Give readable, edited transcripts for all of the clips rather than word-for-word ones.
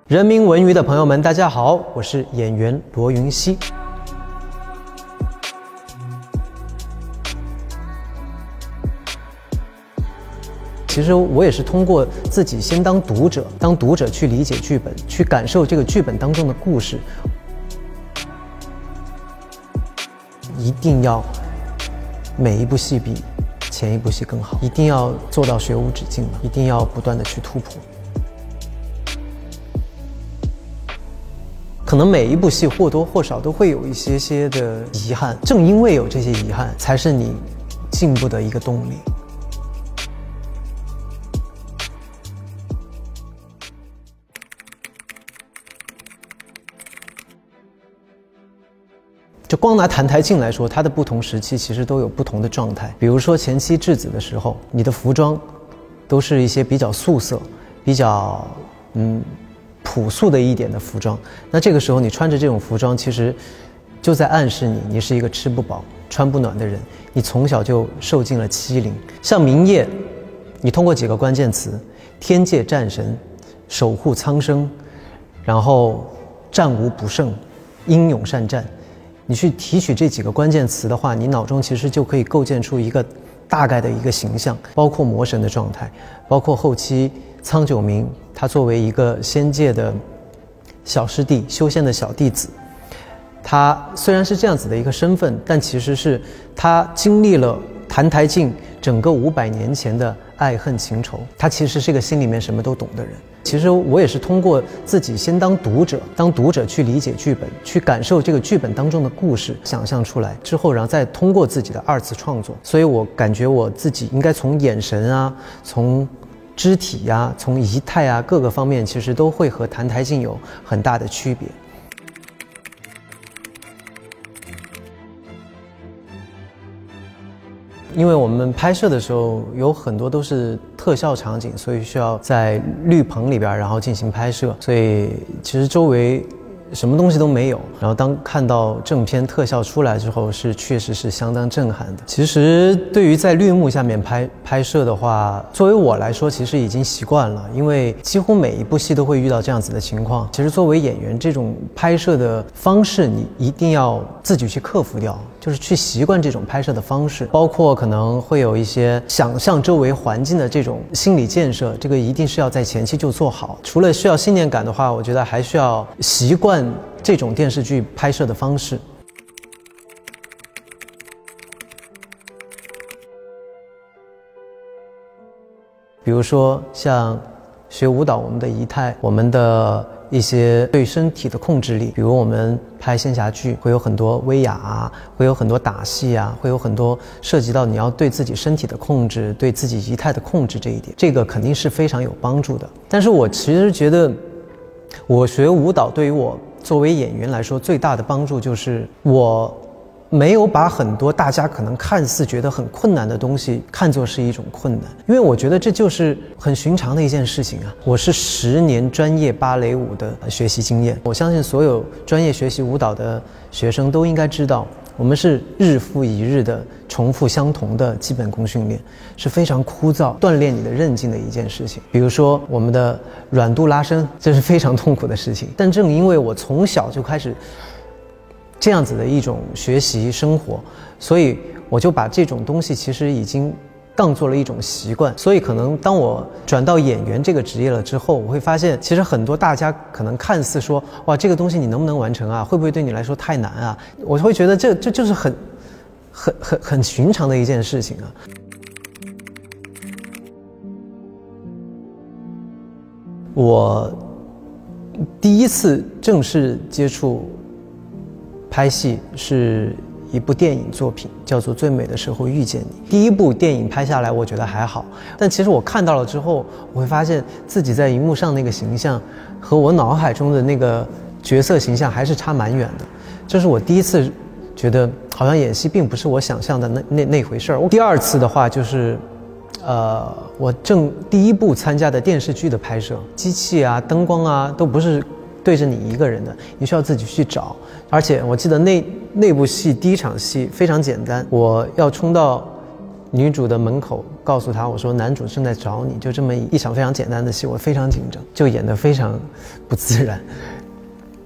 人民文娱的朋友们，大家好，我是演员罗云熙。其实我也是通过自己先当读者去理解剧本，去感受这个剧本当中的故事。一定要每一部戏比前一部戏更好，一定要做到学无止境了，一定要不断的去突破。可能每一部戏或多或少都会有一些的遗憾，正因为有这些遗憾，才是你进步的一个动力。就光拿澹台烬来说，它的不同时期其实都有不同的状态。比如说前期质子的时候，你的服装都是一些比较素色、比较朴素的一点的服装。那这个时候你穿着这种服装，其实就在暗示你是一个吃不饱、穿不暖的人。你从小就受尽了欺凌。像明夜，你通过几个关键词：天界战神、守护苍生，然后战无不胜、英勇善战。你去提取这几个关键词的话，你脑中其实就可以构建出一个大概的一个形象，包括魔神的状态，包括后期苍九明他作为一个仙界的小师弟、修仙的小弟子，他虽然是这样子的一个身份，但其实是他经历了澹台烬整个500年前的爱恨情仇，他其实是个心里面什么都懂的人。其实我也是通过自己先当读者去理解剧本，去感受这个剧本当中的故事，想象出来之后，然后再通过自己的2次创作。所以我感觉我自己应该从眼神啊，从肢体呀，从仪态啊，各个方面其实都会和澹台烬有很大的区别。因为我们拍摄的时候有很多都是特效场景，所以需要在绿棚里边然后进行拍摄，所以其实周围什么东西都没有。然后当看到正片特效出来之后，确实是相当震撼的。其实对于在绿幕下面拍摄的话，作为我来说其实已经习惯了，因为几乎每一部戏都会遇到这样子的情况。其实作为演员，这种拍摄的方式你一定要自己去克服掉，就是去习惯这种拍摄的方式，包括可能会有一些想象周围环境的这种心理建设，这个一定是要在前期就做好。除了需要信念感的话，我觉得还需要习惯这种电视剧拍摄的方式。比如说像学舞蹈，我们的仪态，我们的一些对身体的控制力，比如我们拍仙侠剧会有很多威亚啊，会有很多打戏啊，会有很多涉及到你要对自己身体的控制，对自己仪态的控制，这一点这个肯定是非常有帮助的。但是我其实觉得我学舞蹈对于我作为演员来说最大的帮助就是我没有把很多大家可能看似觉得很困难的东西看作是一种困难，因为我觉得这就是很寻常的一件事情啊。我是10年专业芭蕾舞的学习经验，我相信所有专业学习舞蹈的学生都应该知道，我们是日复一日的重复相同的基本功训练，是非常枯燥，锻炼你的韧劲的一件事情。比如说我们的软度拉伸，这是非常痛苦的事情，但正因为我从小就开始这样子的一种学习生活，所以我就把这种东西其实已经当做了一种习惯。所以可能当我转到演员这个职业了之后，我会发现其实很多大家可能看似说哇这个东西你能不能完成啊，会不会对你来说太难啊，我会觉得这就是很寻常的一件事情啊。我第一次正式接触拍戏是一部电影作品，叫做《最美的时候遇见你》。第一部电影拍下来我觉得还好，但其实我看到了之后，我会发现自己在荧幕上那个形象和我脑海中的那个角色形象还是差蛮远的。这是我第一次觉得好像演戏并不是我想象的那回事儿。第2次的话就是我第一部参加的电视剧的拍摄，机器啊灯光啊都不是对着你一个人的，你需要自己去找。而且我记得那部戏第一场戏非常简单，我要冲到女主的门口告诉她，我说男主正在找你，就这么一场非常简单的戏，我非常紧张，就演得非常不自然。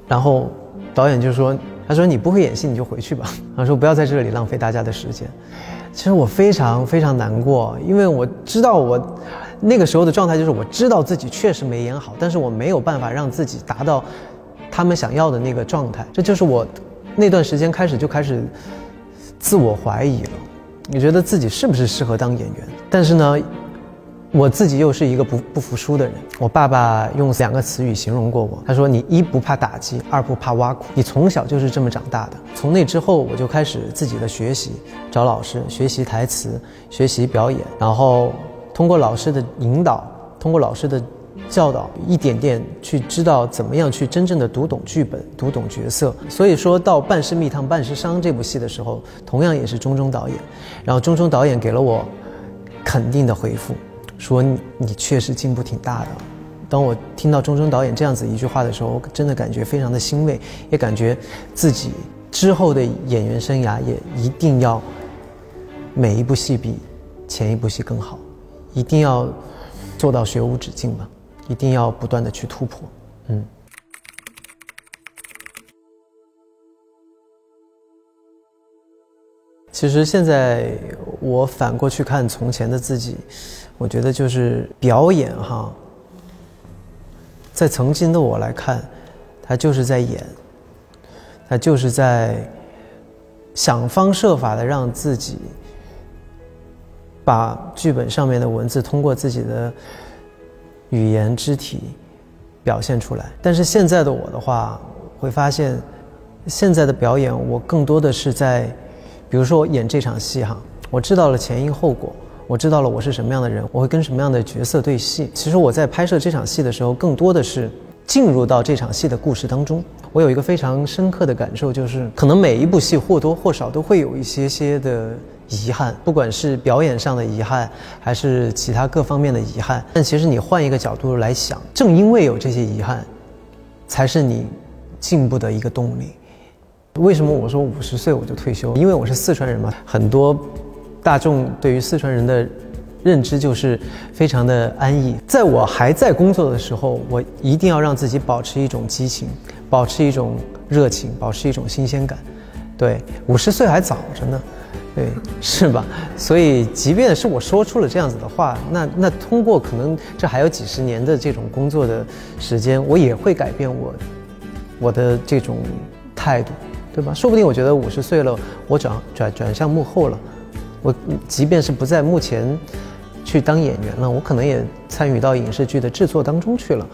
然后导演就说，他说你不会演戏你就回去吧，他说不要在这里浪费大家的时间。其实我非常非常难过，因为我知道我那个时候的状态就是我知道自己确实没演好，但是我没有办法让自己达到他们想要的那个状态，这就是我那段时间开始自我怀疑了，你觉得自己是不是适合当演员？但是呢，我自己又是一个不服输的人。我爸爸用2个词语形容过我，他说你1不怕打击，2不怕挖苦，你从小就是这么长大的。从那之后我就开始自己的学习，找老师学习台词，学习表演，然后通过老师的引导，通过老师的教导，一点点去知道怎么样去真正的读懂剧本，读懂角色。所以说到《半是蜜汤半是伤》这部戏的时候，同样也是钟导演，然后钟导演给了我肯定的回复，说你确实进步挺大的。当我听到钟导演这样子一句话的时候，我真的感觉非常的欣慰，也感觉自己之后的演员生涯也一定要每一部戏比前一部戏更好，一定要做到学无止境吧，一定要不断的去突破。其实现在我反过去看从前的自己，我觉得就是表演哈，在曾经的我来看，他就是在演，他就是在想方设法的让自己把剧本上面的文字通过自己的语言肢体表现出来。但是现在的我的话，会发现现在的表演我更多的是在比如说我演这场戏哈，我知道了前因后果，我知道了我是什么样的人，我会跟什么样的角色对戏。其实我在拍摄这场戏的时候，更多的是进入到这场戏的故事当中。我有一个非常深刻的感受，就是可能每一部戏或多或少都会有一些的遗憾，不管是表演上的遗憾，还是其他各方面的遗憾。但其实你换一个角度来想，正因为有这些遗憾，才是你进步的一个动力。为什么我说50岁我就退休？因为我是四川人嘛，很多大众对于四川人的认知就是非常的安逸。在我还在工作的时候，我一定要让自己保持一种激情，保持一种热情，保持一种新鲜感。对，50岁还早着呢，对，是吧？所以即便是我说出了这样子的话，那通过可能这还有几十年的这种工作的时间，我也会改变我的这种态度。对吧？说不定我觉得50岁了，我转向幕后了，我即便是不在幕前去当演员了，我可能也参与到影视剧的制作当中去了。